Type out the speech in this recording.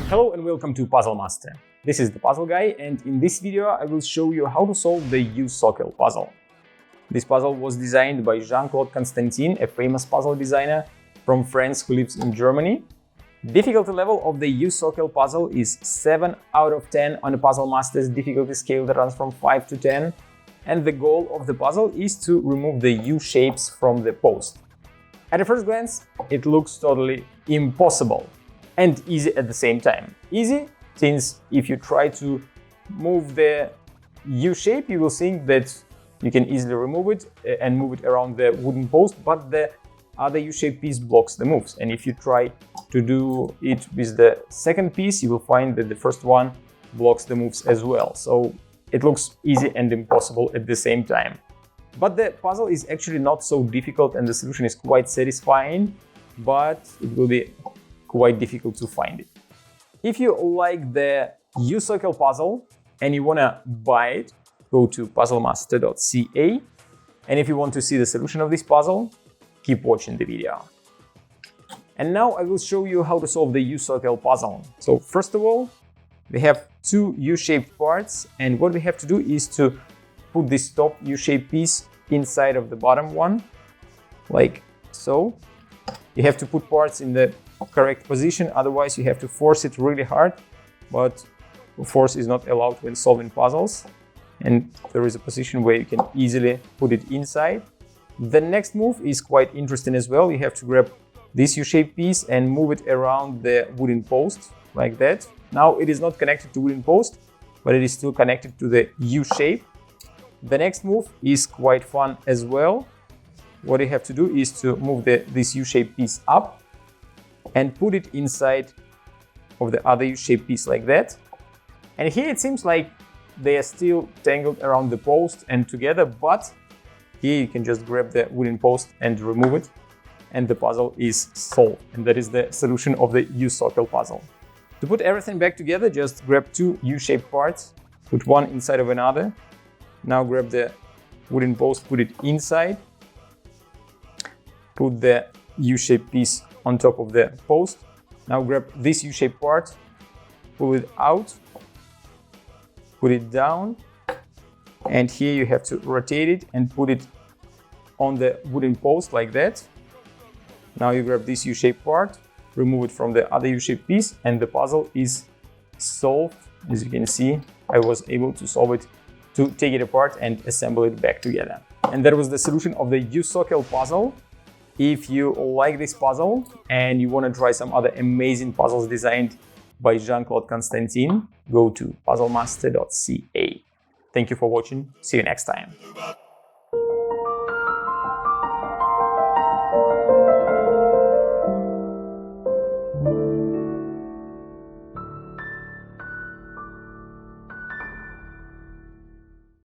Hello and welcome to Puzzle Master. This is the Puzzle Guy, and in this video I will show you how to solve the U-Sockel puzzle. This puzzle was designed by Jean Claude Constantin, a famous puzzle designer from France who lives in Germany. Difficulty level of the U-Sockel puzzle is 7 out of 10 on the Puzzle Master's difficulty scale that runs from 5 to 10, and the goal of the puzzle is to remove the U-shapes from the post. At a first glance, it looks totally impossible and easy at the same time. Easy, since if you try to move the U-shape, you will think that you can easily remove it and move it around the wooden post, but the other U-shaped piece blocks the moves. And if you try to do it with the second piece, you will find that the first one blocks the moves as well. So it looks easy and impossible at the same time. But the puzzle is actually not so difficult and the solution is quite satisfying, but it will be quite difficult to find it. If you like the U-Sockel puzzle and you want to buy it, go to puzzlemaster.ca, and if you want to see the solution of this puzzle, keep watching the video. And now I will show you how to solve the U-Sockel puzzle. So first of all, we have two U-shaped parts, and what we have to do is to put this top U-shaped piece inside of the bottom one, like so. You have to put parts in the correct position, otherwise you have to force it really hard, but force is not allowed when solving puzzles, and there is a position where you can easily put it inside. The next move is quite interesting as well. You have to grab this U-shaped piece and move it around the wooden post like that. Now it is not connected to wooden post, but it is still connected to the U-shape. The next move is quite fun as well. What you have to do is to move this U-shaped piece up and put it inside of the other U-shaped piece like that. And here it seems like they are still tangled around the post and together, but here you can just grab the wooden post and remove it, and the puzzle is solved. And that is the solution of the U-Sockel puzzle. To put everything back together, just grab two U-shaped parts, put one inside of another. Now grab the wooden post, put it inside, put the U-shaped piece on top of the post. Now grab this U-shaped part, pull it out, put it down, and here you have to rotate it and put it on the wooden post like that. Now you grab this U-shaped part, remove it from the other U-shaped piece, and the puzzle is solved. As you can see, I was able to solve it, to take it apart and assemble it back together. And that was the solution of the U-Sockel puzzle. If you like this puzzle and you want to try some other amazing puzzles designed by Jean Claude Constantin, go to puzzlemaster.ca. Thank you for watching. See you next time.